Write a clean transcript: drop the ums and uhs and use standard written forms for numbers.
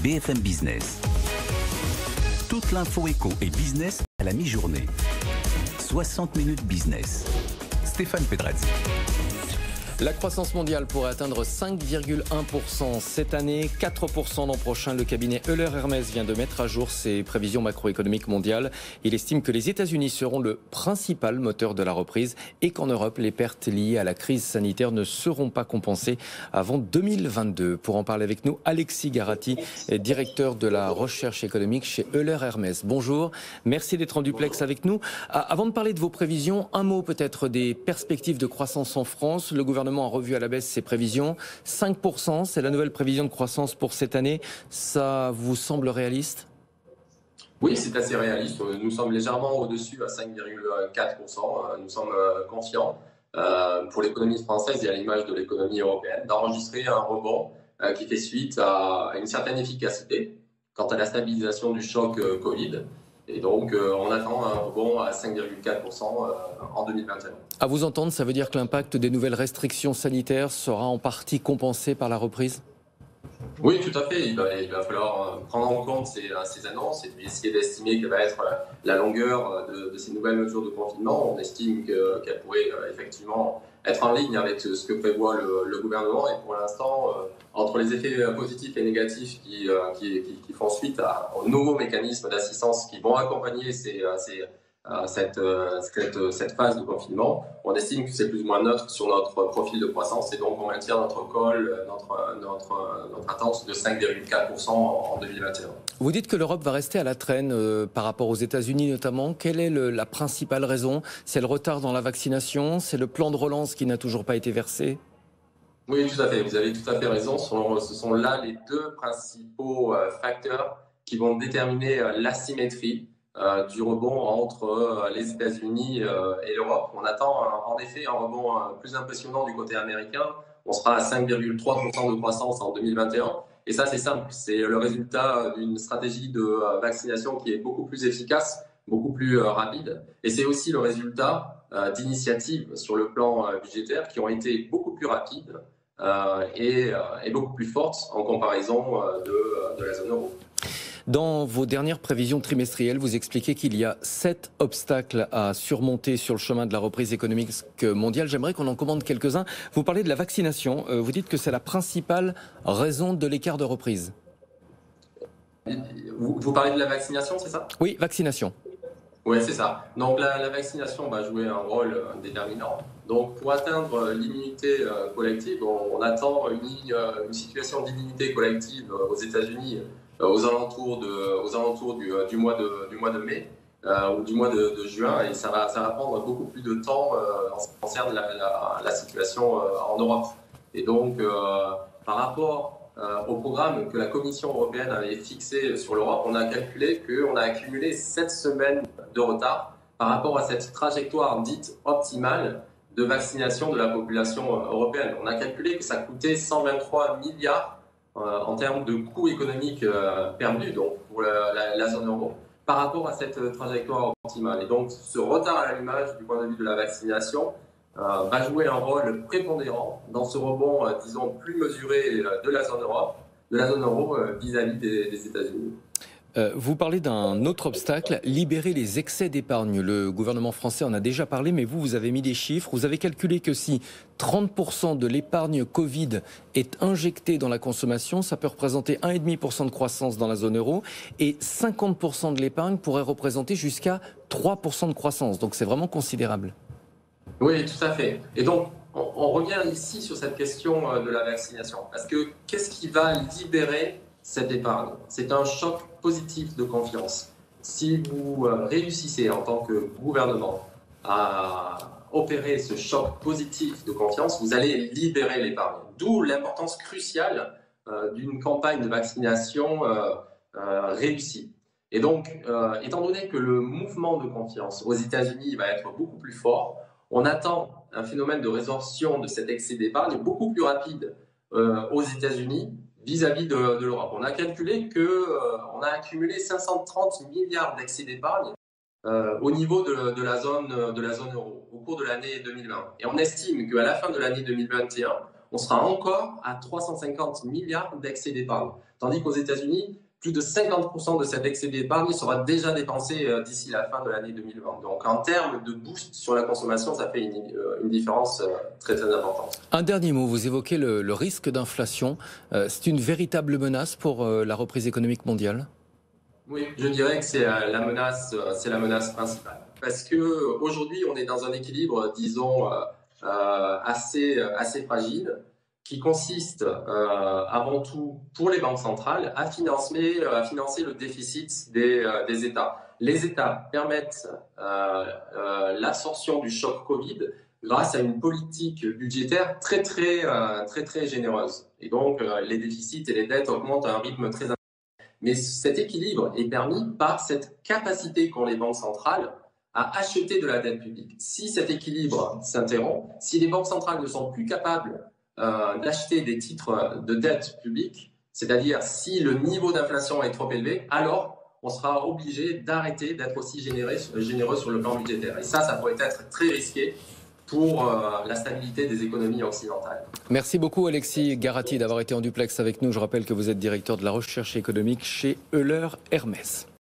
BFM Business. Toute l'info éco et business à la mi-journée. 60 minutes business. Stéphane Pedrazzi. La croissance mondiale pourrait atteindre 5,1% cette année, 4% l'an prochain. Le cabinet Euler Hermes vient de mettre à jour ses prévisions macroéconomiques mondiales. Il estime que les États-Unis seront le principal moteur de la reprise et qu'en Europe, les pertes liées à la crise sanitaire ne seront pas compensées avant 2022. Pour en parler avec nous, Alexis Garatti, directeur de la recherche économique chez Euler Hermes. Bonjour, merci d'être en duplex avec nous. Avant de parler de vos prévisions, un mot peut-être des perspectives de croissance en France. Le gouvernement a revu à la baisse ses prévisions. 5%, c'est la nouvelle prévision de croissance pour cette année. Ça vous semble réaliste ? Oui, c'est assez réaliste. Nous sommes légèrement au-dessus à 5,4%. Nous sommes confiants pour l'économie française et à l'image de l'économie européenne d'enregistrer un rebond qui fait suite à une certaine efficacité quant à la stabilisation du choc Covid. Et donc, on attend un rebond à 5,4% en 2021. À vous entendre, ça veut dire que l'impact des nouvelles restrictions sanitaires sera en partie compensé par la reprise ? Oui, tout à fait. Il va falloir prendre en compte ces annonces et essayer d'estimer quelle va être la longueur de ces nouvelles mesures de confinement. On estime qu'elles pourraient effectivement être en ligne avec ce que prévoit le gouvernement. Et pour l'instant, entre les effets positifs et négatifs qui font suite aux nouveaux mécanismes d'assistance qui vont accompagner cette phase de confinement, on estime que c'est plus ou moins neutre sur notre profil de croissance et donc on maintient notre call, notre attente de 5,4% en 2021. Vous dites que l'Europe va rester à la traîne par rapport aux États-Unis notamment. Quelle est la principale raison ? C'est le retard dans la vaccination ? C'est le plan de relance qui n'a toujours pas été versé ? Oui, tout à fait. Vous avez tout à fait raison. Ce sont là les deux principaux facteurs qui vont déterminer l'asymétrie du rebond entre les États-Unis et l'Europe. On attend en effet un rebond plus impressionnant du côté américain. On sera à 5,3% de croissance en 2021. Et ça, c'est simple. C'est le résultat d'une stratégie de vaccination qui est beaucoup plus efficace, beaucoup plus rapide. Et c'est aussi le résultat d'initiatives sur le plan budgétaire qui ont été beaucoup plus rapides et beaucoup plus fortes en comparaison de la zone euro. Dans vos dernières prévisions trimestrielles, vous expliquez qu'il y a 7 obstacles à surmonter sur le chemin de la reprise économique mondiale. J'aimerais qu'on en commande quelques-uns. Vous parlez de la vaccination. Vous dites que c'est la principale raison de l'écart de reprise. Vous parlez de la vaccination, c'est ça ? Oui, vaccination. Oui, c'est ça. Donc la vaccination va jouer un rôle déterminant. Donc pour atteindre l'immunité collective, on attend une situation d'immunité collective aux États-Unis aux alentours du mois de mai ou du mois de juin, et ça va prendre beaucoup plus de temps en ce qui concerne la situation en Europe. Et donc par rapport au programme que la Commission européenne avait fixé sur l'Europe, on a calculé qu'on a accumulé 7 semaines de retard par rapport à cette trajectoire dite optimale de vaccination de la population européenne. On a calculé que ça coûtait 123 milliards en termes de coûts économiques perdus donc pour la zone euro par rapport à cette trajectoire optimale. Et donc ce retard à l'allumage du point de vue de la vaccination va jouer un rôle prépondérant dans ce rebond, disons, plus mesuré de la zone euro vis-à-vis des États-Unis. Vous parlez d'un autre obstacle, libérer les excès d'épargne. Le gouvernement français en a déjà parlé, mais vous avez mis des chiffres. Vous avez calculé que si 30% de l'épargne Covid est injectée dans la consommation, ça peut représenter 1,5% de croissance dans la zone euro et 50% de l'épargne pourrait représenter jusqu'à 3% de croissance. Donc c'est vraiment considérable. Oui, tout à fait. Et donc, on revient ici sur cette question de la vaccination. Parce que qu'est-ce qui va libérer cette épargne ? C'est un choc positif de confiance. Si vous réussissez en tant que gouvernement à opérer ce choc positif de confiance, vous allez libérer l'épargne. D'où l'importance cruciale d'une campagne de vaccination réussie. Et donc, étant donné que le mouvement de confiance aux États-Unis va être beaucoup plus fort, on attend un phénomène de résorption de cet excès d'épargne beaucoup plus rapide aux États-Unis vis-à-vis de l'Europe. On a calculé qu'on a accumulé 530 milliards d'excès d'épargne au niveau de la zone euro au cours de l'année 2020. Et on estime qu'à la fin de l'année 2021, on sera encore à 350 milliards d'excès d'épargne. Tandis qu'aux États-Unis, plus de 50% de cet excès d'épargne sera déjà dépensé d'ici la fin de l'année 2020. Donc en termes de boost sur la consommation, ça fait une différence très très importante. Un dernier mot, vous évoquez le risque d'inflation. C'est une véritable menace pour la reprise économique mondiale ? Oui, je dirais que c'est la menace principale. Parce qu'aujourd'hui, on est dans un équilibre, disons, assez fragile, qui consiste avant tout pour les banques centrales à financer le déficit des États. Les États permettent l'absorption du choc Covid grâce à une politique budgétaire très généreuse. Et donc, les déficits et les dettes augmentent à un rythme très important. Mais cet équilibre est permis par cette capacité qu'ont les banques centrales à acheter de la dette publique. Si cet équilibre s'interrompt, si les banques centrales ne sont plus capables d'acheter des titres de dette publique, c'est-à-dire si le niveau d'inflation est trop élevé, alors on sera obligé d'arrêter d'être aussi généreux sur le plan budgétaire. Et ça pourrait être très risqué pour la stabilité des économies occidentales. Merci beaucoup Alexis Garratti d'avoir été en duplex avec nous. Je rappelle que vous êtes directeur de la recherche économique chez Euler Hermès.